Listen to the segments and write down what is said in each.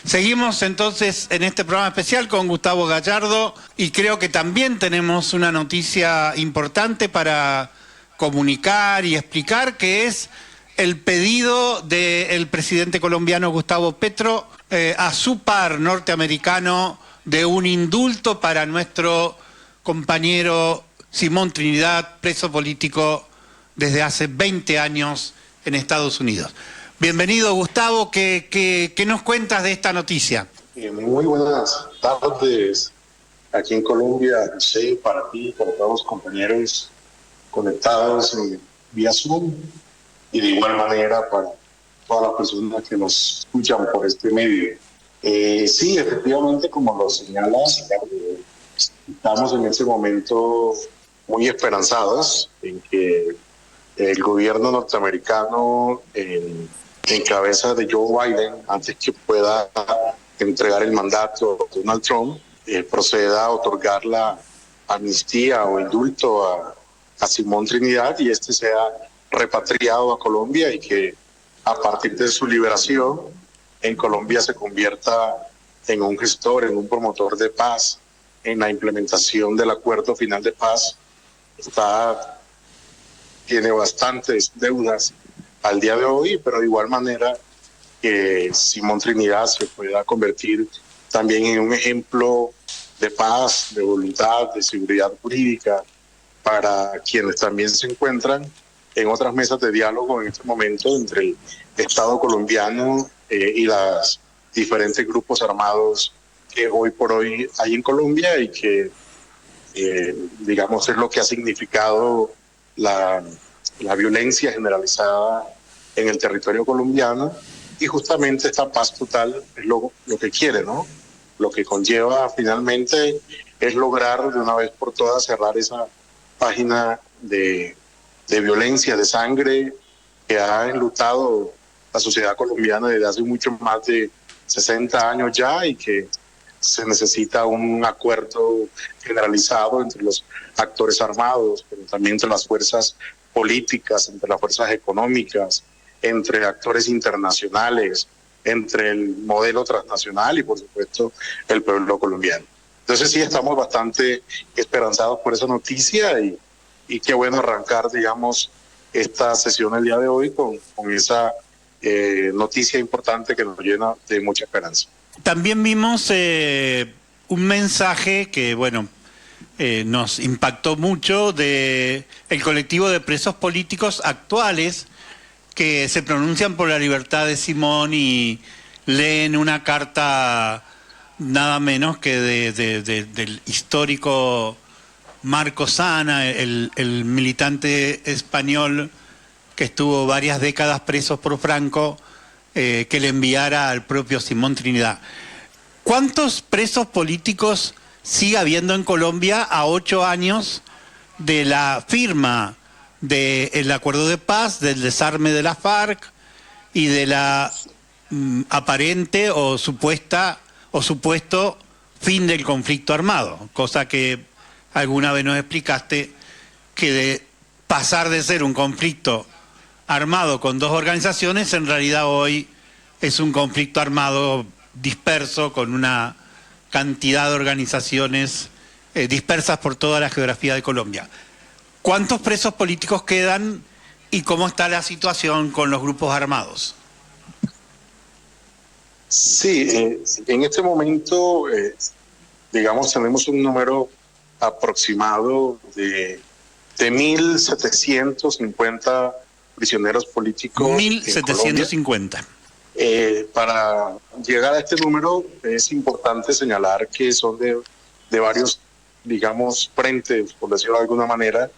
Seguimos entonces en este programa especial con Gustavo Gallardo y creo que también tenemos una noticia importante para comunicar y explicar, que es el pedido del presidente colombiano Gustavo Petro a su par norteamericano de un indulto para nuestro compañero Simón Trinidad, preso político desde hace 20 años en Estados Unidos. Bienvenido, Gustavo. ¿Qué nos cuentas de esta noticia? Muy buenas tardes aquí en Colombia, José, para ti, para todos los compañeros conectados vía Zoom, y de igual manera para todas las personas que nos escuchan por este medio. Sí, efectivamente, como lo señalas, estamos en este momento muy esperanzados en que el gobierno norteamericano, en cabeza de Joe Biden, antes que pueda entregar el mandato a Donald Trump, proceda a otorgar la amnistía o indulto a Simón Trinidad, y este sea repatriado a Colombia, y que a partir de su liberación en Colombia se convierta en un gestor, en un promotor de paz, en la implementación del acuerdo final de paz. Tiene bastantes deudas al día de hoy, pero de igual manera que Simón Trinidad se pueda convertir también en un ejemplo de paz, de voluntad, de seguridad jurídica para quienes también se encuentran en otras mesas de diálogo en este momento entre el Estado colombiano y los diferentes grupos armados que hoy por hoy hay en Colombia, y que digamos es lo que ha significado la violencia generalizada en el territorio colombiano, y justamente esta paz total es lo que quiere, ¿no? Lo que conlleva finalmente es lograr de una vez por todas cerrar esa página de violencia, de sangre que ha enlutado la sociedad colombiana desde hace mucho más de 60 años ya, y que se necesita un acuerdo generalizado entre los actores armados, pero también entre las fuerzas políticas, entre las fuerzas económicas, entre actores internacionales, entre el modelo transnacional y, por supuesto, el pueblo colombiano. Entonces sí, estamos bastante esperanzados por esa noticia, y qué bueno arrancar, digamos, esta sesión el día de hoy con esa noticia importante que nos llena de mucha esperanza. También vimos un mensaje que, bueno, nos impactó mucho de el colectivo de presos políticos actuales que se pronuncian por la libertad de Simón y leen una carta nada menos que del histórico Marco Sana, el militante español que estuvo varias décadas preso por Franco, que le enviara al propio Simón Trinidad. ¿Cuántos presos políticos sigue habiendo en Colombia a 8 años de la firma del acuerdo de paz, del desarme de la FARC y de la aparente o supuesto fin del conflicto armado? Cosa que alguna vez nos explicaste, que de pasar de ser un conflicto armado con dos organizaciones, en realidad hoy es un conflicto armado disperso con una cantidad de organizaciones dispersas por toda la geografía de Colombia. ¿Cuántos presos políticos quedan y cómo está la situación con los grupos armados? Sí, en este momento, digamos, tenemos un número aproximado de 1.750 prisioneros políticos. 1.750. Para llegar a este número es importante señalar que son de varios, digamos, frentes, por decirlo de alguna manera,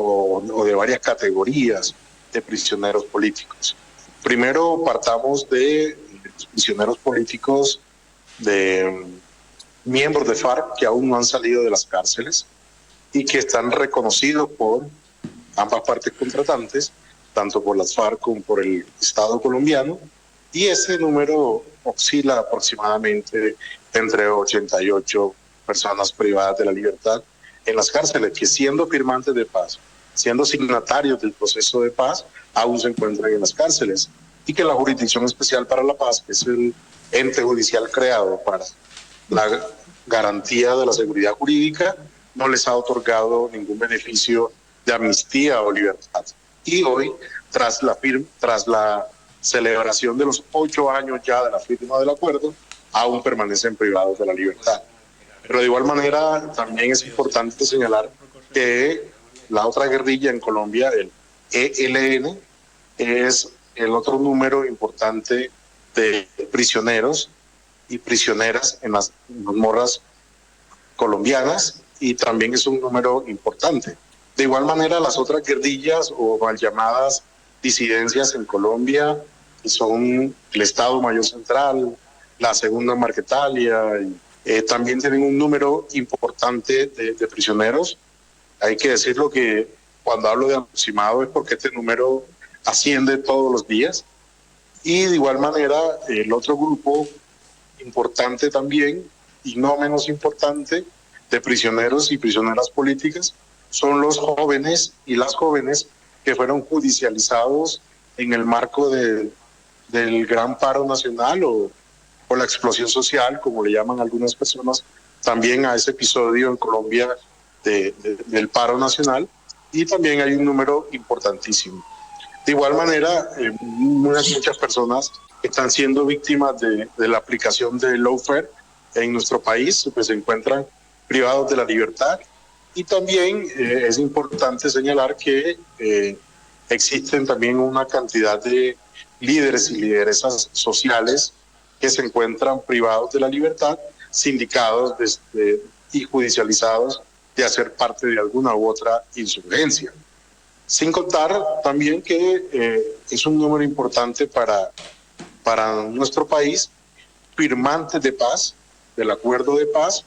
o de varias categorías de prisioneros políticos. Primero partamos de los prisioneros políticos de miembros de FARC que aún no han salido de las cárceles y que están reconocidos por ambas partes contratantes, tanto por las FARC como por el Estado colombiano, y ese número oscila aproximadamente entre 88 personas privadas de la libertad en las cárceles, que siendo firmantes de paz, siendo signatarios del proceso de paz, aún se encuentran en las cárceles, y que la Jurisdicción Especial para la Paz, que es el ente judicial creado para la garantía de la seguridad jurídica, no les ha otorgado ningún beneficio de amnistía o libertad. Y hoy, tras la celebración de los 8 años ya de la firma del acuerdo, aún permanecen privados de la libertad. Pero de igual manera, también es importante señalar que la otra guerrilla en Colombia, el ELN, es el otro número importante de prisioneros y prisioneras en las mazmorras colombianas, y también es un número importante. De igual manera, las otras guerrillas o mal llamadas disidencias en Colombia, que son el Estado Mayor Central, la Segunda Marquetalia, también tienen un número importante de prisioneros. Hay que decirlo que cuando hablo de aproximado es porque este número asciende todos los días. Y de igual manera, el otro grupo importante también, y no menos importante, de prisioneros y prisioneras políticas, son los jóvenes y las jóvenes que fueron judicializados en el marco del gran paro nacional o la explosión social, como le llaman algunas personas, también a ese episodio en Colombia del paro nacional, y también hay un número importantísimo. De igual manera, muchas personas están siendo víctimas de la aplicación del lawfare en nuestro país, pues se encuentran privados de la libertad. Y también es importante señalar que existen también una cantidad de líderes y lideresas sociales que se encuentran privados de la libertad, sindicados y judicializados de hacer parte de alguna u otra insurgencia. Sin contar también que es un número importante para nuestro país, firmantes de paz, del acuerdo de paz,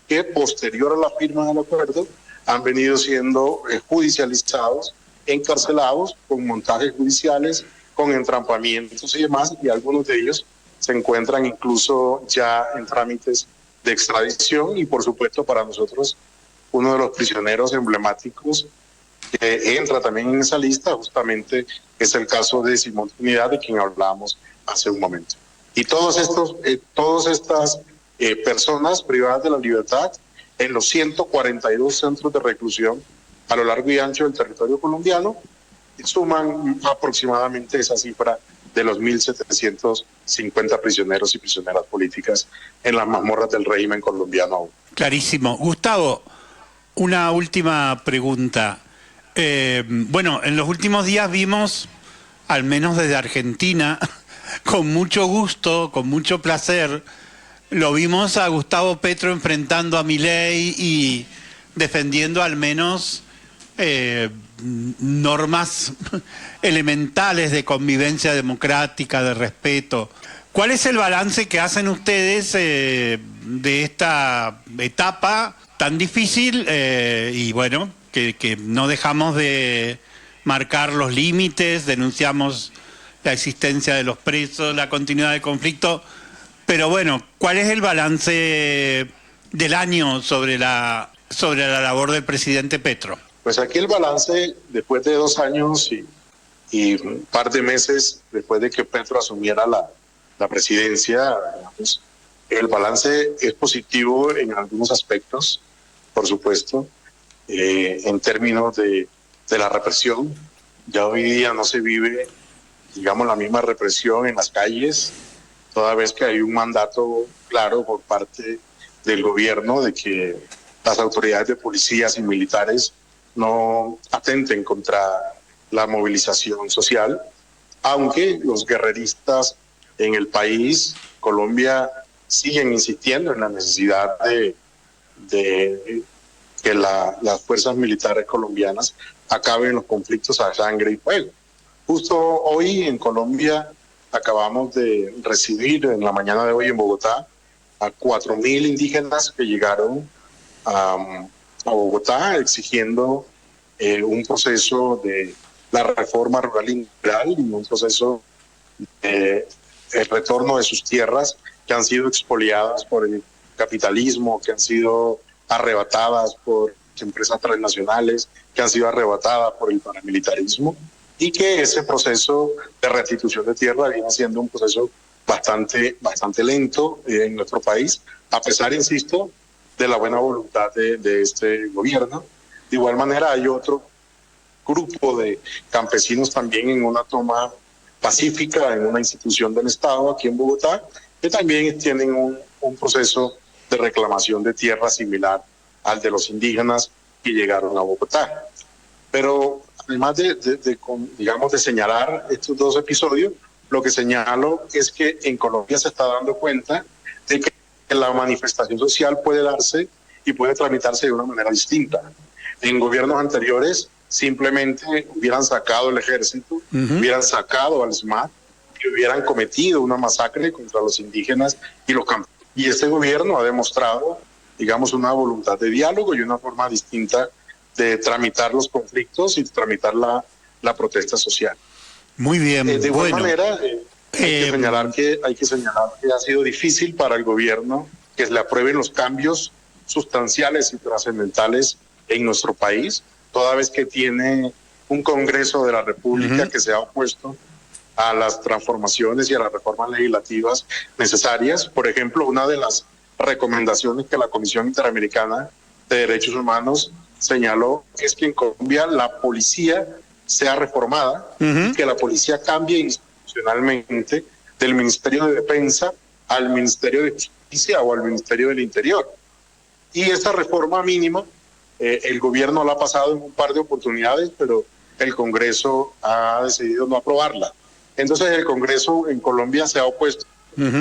que posterior a la firma del acuerdo han venido siendo judicializados, encarcelados, con montajes judiciales, con entrampamientos y demás, y algunos de ellos se encuentran incluso ya en trámites de extradición. Y por supuesto, para nosotros, uno de los prisioneros emblemáticos que entra también en esa lista justamente es el caso de Simón Trinidad, de quien hablábamos hace un momento. Y todas estas personas privadas de la libertad en los 142 centros de reclusión a lo largo y ancho del territorio colombiano suman aproximadamente esa cifra de los 1.750 prisioneros y prisioneras políticas en las mazmorras del régimen colombiano. Clarísimo. Gustavo, una última pregunta. Bueno, en los últimos días vimos, al menos desde Argentina, con mucho gusto, con mucho placer, lo vimos a Gustavo Petro enfrentando a Milei y defendiendo al menos normas elementales de convivencia democrática, de respeto. ¿Cuál es el balance que hacen ustedes de esta etapa tan difícil y bueno, que no dejamos de marcar los límites, denunciamos la existencia de los presos, la continuidad del conflicto, pero bueno, ¿cuál es el balance del año sobre la labor del presidente Petro? Pues aquí el balance, después de 2 años y un par de meses después de que Petro asumiera la presidencia, pues, el balance es positivo en algunos aspectos, por supuesto, en términos de la represión. Ya hoy día no se vive, digamos, la misma represión en las calles, toda vez que hay un mandato claro por parte del gobierno de que las autoridades de policías y militares no atenten contra la movilización social, aunque los guerreristas en el país, Colombia, siguen insistiendo en la necesidad de que las fuerzas militares colombianas acaben los conflictos a sangre y fuego. Justo hoy en Colombia acabamos de recibir en la mañana de hoy en Bogotá a 4.000 indígenas que llegaron a Bogotá exigiendo un proceso de la reforma rural integral y un proceso de el retorno de sus tierras que han sido expoliadas por el capitalismo, que han sido arrebatadas por empresas transnacionales, que han sido arrebatadas por el paramilitarismo, y que ese proceso de restitución de tierra viene siendo un proceso bastante lento en nuestro país, a pesar, insisto, de la buena voluntad de este gobierno. De igual manera, hay otro grupo de campesinos también en una toma pacífica en una institución del Estado aquí en Bogotá, que también tienen un proceso de reclamación de tierra similar al de los indígenas que llegaron a Bogotá. Pero además de señalar estos dos episodios, lo que señalo es que en Colombia se está dando cuenta de que la manifestación social puede darse y puede tramitarse de una manera distinta. En gobiernos anteriores simplemente hubieran sacado el ejército, hubieran sacado al SMAT y hubieran cometido una masacre contra los indígenas y los campesinos. Y este gobierno ha demostrado, digamos, una voluntad de diálogo y una forma distinta de tramitar los conflictos y tramitar la protesta social. Muy bien. De igual manera, hay que señalar que ha sido difícil para el gobierno que le aprueben los cambios sustanciales y trascendentales en nuestro país, toda vez que tiene un Congreso de la República que se ha opuesto a las transformaciones y a las reformas legislativas necesarias. Por ejemplo, una de las recomendaciones que la Comisión Interamericana de Derechos Humanos señaló es que en Colombia la policía sea reformada y que la policía cambie institucionalmente del Ministerio de Defensa al Ministerio de Justicia o al Ministerio del Interior. Y esta reforma mínima, el gobierno la ha pasado en un par de oportunidades, pero el Congreso ha decidido no aprobarla. Entonces el Congreso en Colombia se ha opuesto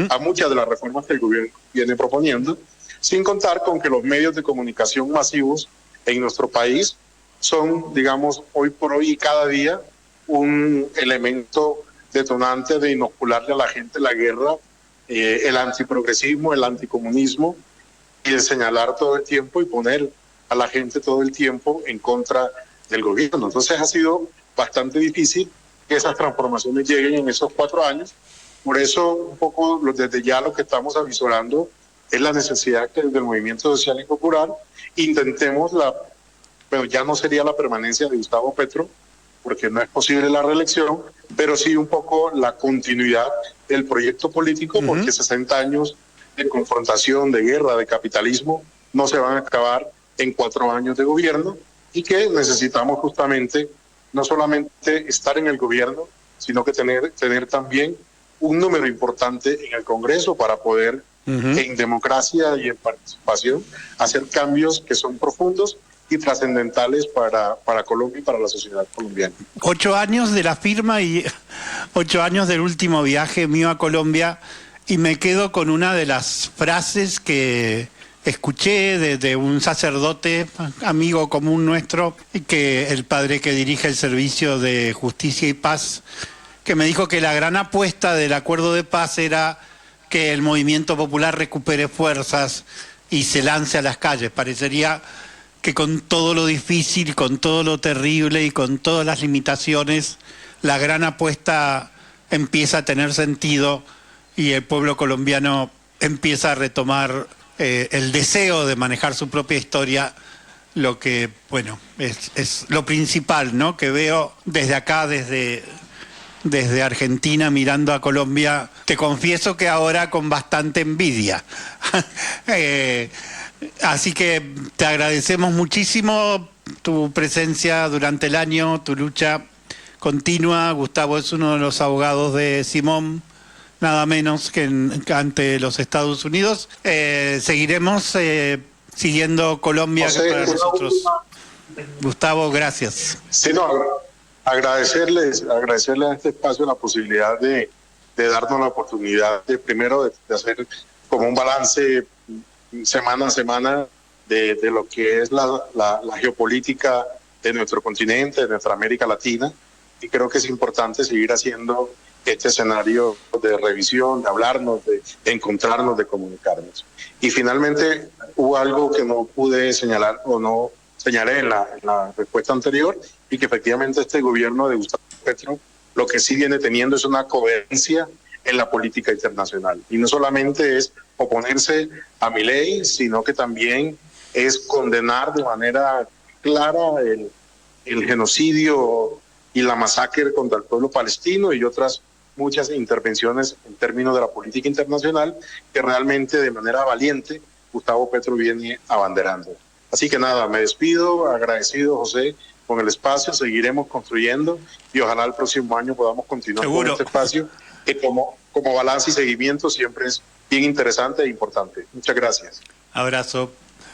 a muchas de las reformas que el gobierno viene proponiendo, sin contar con que los medios de comunicación masivos en nuestro país son, digamos, hoy por hoy y cada día un elemento detonante de inocularle a la gente la guerra, el antiprogresismo, el anticomunismo, y de señalar todo el tiempo y poner a la gente todo el tiempo en contra del gobierno. Entonces ha sido bastante difícil que esas transformaciones lleguen en esos 4 años. Por eso, un poco desde ya lo que estamos avisorando es la necesidad que desde el Movimiento Social y Popular intentemos pero ya no sería la permanencia de Gustavo Petro, porque no es posible la reelección, pero sí un poco la continuidad del proyecto político, porque 60 años de confrontación, de guerra, de capitalismo, no se van a acabar en 4 años de gobierno, y que necesitamos justamente no solamente estar en el gobierno, sino que tener también un número importante en el Congreso para poder en democracia y en participación hacer cambios que son profundos y trascendentales para Colombia y para la sociedad colombiana. 8 años de la firma y 8 años del último viaje mío a Colombia, y me quedo con una de las frases que escuché de un sacerdote, amigo común nuestro, que el padre que dirige el Servicio de Justicia y Paz, que me dijo que la gran apuesta del acuerdo de paz era que el movimiento popular recupere fuerzas y se lance a las calles. Parecería que con todo lo difícil, con todo lo terrible y con todas las limitaciones, la gran apuesta empieza a tener sentido y el pueblo colombiano empieza a retomar el deseo de manejar su propia historia, lo que, bueno, es lo principal, ¿no?, que veo desde acá, desde Argentina, mirando a Colombia. Te confieso que ahora con bastante envidia. Así que te agradecemos muchísimo tu presencia durante el año, tu lucha continua. Gustavo es uno de los abogados de Simón, nada menos que ante los Estados Unidos. Seguiremos siguiendo Colombia, que para nosotros. Gustavo, gracias. Sí, no, agradecerle a este espacio la posibilidad de darnos la oportunidad de hacer como un balance semana a semana de lo que es la geopolítica de nuestro continente, de nuestra América Latina, y creo que es importante seguir haciendo este escenario de revisión, de hablarnos, de encontrarnos, de comunicarnos. Y finalmente hubo algo que no pude señalar o no señalé en la respuesta anterior, y que efectivamente este gobierno de Gustavo Petro lo que sí viene teniendo es una coherencia en la política internacional. Y no solamente es oponerse a Milei, sino que también es condenar de manera clara el genocidio y la masacre contra el pueblo palestino y otras muchas intervenciones en términos de la política internacional que realmente de manera valiente Gustavo Petro viene abanderando. Así que nada, me despido, agradecido, José, con el espacio, seguiremos construyendo y ojalá el próximo año podamos continuar con este espacio que como balance y seguimiento siempre es bien interesante e importante. Muchas gracias. Abrazo.